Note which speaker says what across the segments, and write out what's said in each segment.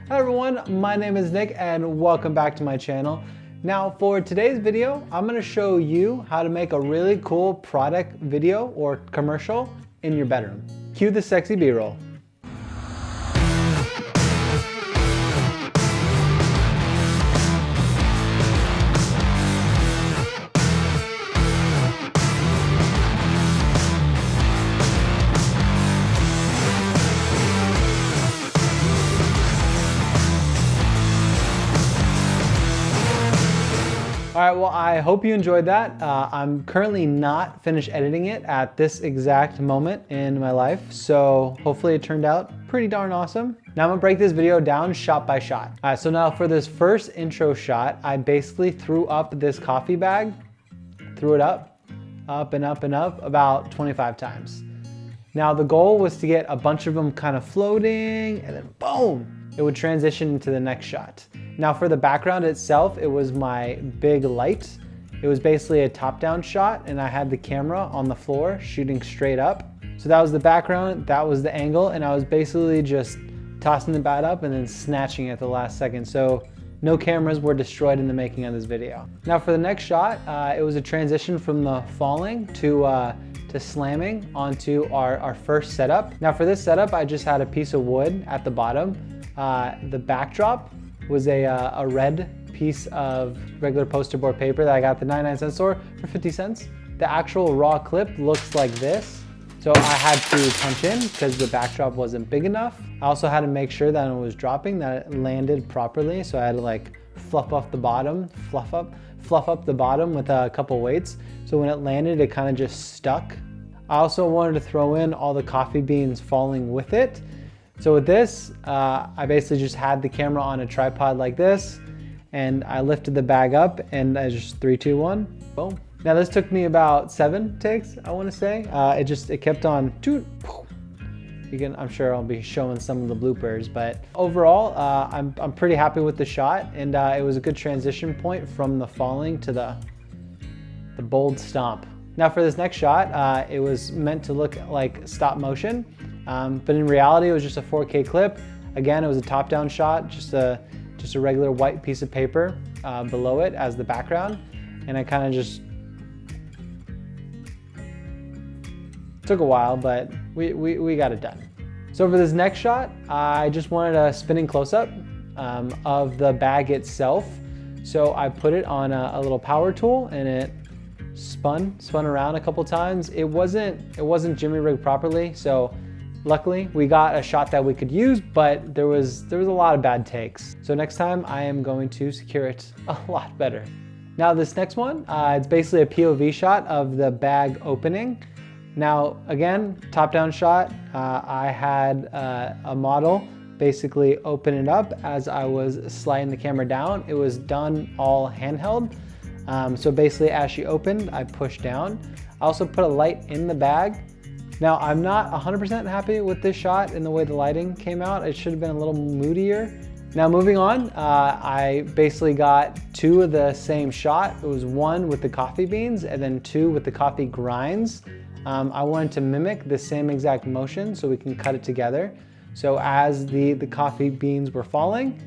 Speaker 1: Hi everyone, my name is Nick and welcome back to my channel. Now for today's video, I'm going to show you how to make a really cool product video or commercial in your bedroom. Cue the sexy B-roll. All right, well, I hope you enjoyed that. I'm currently not finished editing it at this exact moment in my life, so hopefully it turned out pretty darn awesome. Now I'm gonna break this video down shot by shot. All right, so now for this first intro shot, I basically threw up this coffee bag, threw it up and up and up about 25 times. Now the goal was to get a bunch of them kind of floating and then boom, it would transition into the next shot. Now for the background itself, it was my big light. It was basically a top-down shot and I had the camera on the floor shooting straight up. So that was the background, that was the angle, and I was basically just tossing the bat up and then snatching it at the last second. So no cameras were destroyed in the making of this video. Now for the next shot, it was a transition from the falling to slamming onto our first setup. Now for this setup, I just had a piece of wood at the bottom. The backdrop was a red piece of regular poster board paper that I got at the 99-cent store for 50 cents. The actual raw clip looks like this. So I had to punch in because the backdrop wasn't big enough. I also had to make sure that when it was dropping that it landed properly. So I had to like fluff up the bottom with a couple weights. So when it landed, it kind of just stuck. I also wanted to throw in all the coffee beans falling with it. So with this, I basically just had the camera on a tripod like this, and I lifted the bag up and I just 3, 2, 1, boom. Now this took me about 7 takes, I want to say. It kept on, I'm sure I'll be showing some of the bloopers, but overall, I'm pretty happy with the shot, and it was a good transition point from the falling to the bold stomp. Now for this next shot, it was meant to look like stop motion. But in reality, it was just a 4K clip. Again, it was a top-down shot, just a regular white piece of paper below it as the background. And I kind of just took a while, but we got it done. So for this next shot, I just wanted a spinning close-up of the bag itself. So I put it on a little power tool and it spun around a couple times. It wasn't jimmy rigged properly, so luckily, we got a shot that we could use, but there was a lot of bad takes. So next time I am going to secure it a lot better. Now this next one, it's basically a POV shot of the bag opening. Now again, top-down shot, I had a model basically open it up as I was sliding the camera down. It was done all handheld. So basically as she opened, I pushed down. I also put a light in the bag. Now, I'm not 100% happy with this shot and the way the lighting came out. It should have been a little moodier. Now, moving on, I basically got 2 of the same shot. It was 1 with the coffee beans and then 2 with the coffee grinds. I wanted to mimic the same exact motion so we can cut it together. So as the coffee beans were falling,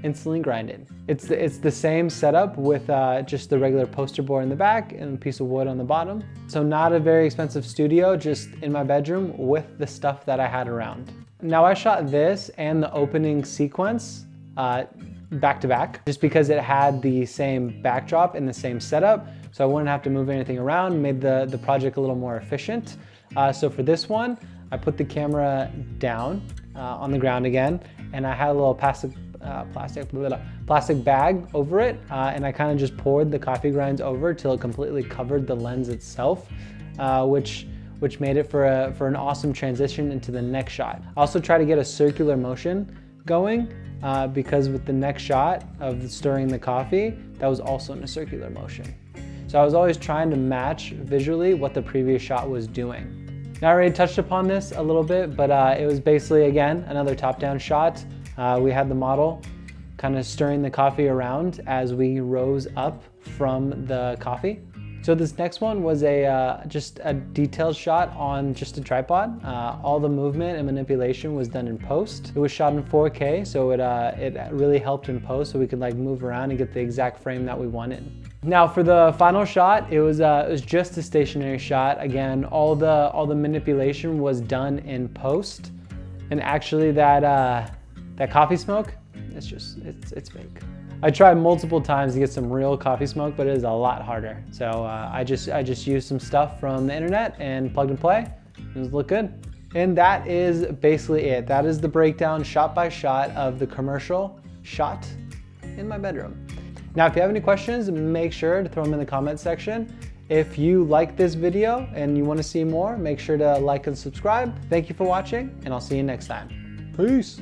Speaker 1: instantly grinded. It's the same setup with just the regular poster board in the back and a piece of wood on the bottom. So not a very expensive studio, just in my bedroom with the stuff that I had around. Now I shot this and the opening sequence back to back, just because it had the same backdrop and the same setup. So I wouldn't have to move anything around, made the project a little more efficient. So for this one, I put the camera down on the ground again, and I had a little plastic bag over it, and I kind of just poured the coffee grinds over till it completely covered the lens itself, which made it for an awesome transition into the next shot. I also try to get a circular motion going because with the next shot of stirring the coffee, that was also in a circular motion. So I was always trying to match visually what the previous shot was doing. Now I already touched upon this a little bit, but it was basically, again, another top-down shot. We had the model kind of stirring the coffee around as we rose up from the coffee. So this next one was just a detailed shot on just a tripod. All the movement and manipulation was done in post. It was shot in 4K, so it really helped in post, so we could like move around and get the exact frame that we wanted. Now for the final shot, it was just a stationary shot. Again, all the manipulation was done in post, and actually that coffee smoke, it's fake. I tried multiple times to get some real coffee smoke, but it is a lot harder. So I just used some stuff from the internet and plugged and play. It looked good. And that is basically it. That is the breakdown shot by shot of the commercial shot in my bedroom. Now, if you have any questions, make sure to throw them in the comment section. If you like this video and you want to see more, make sure to like and subscribe. Thank you for watching, and I'll see you next time. Peace.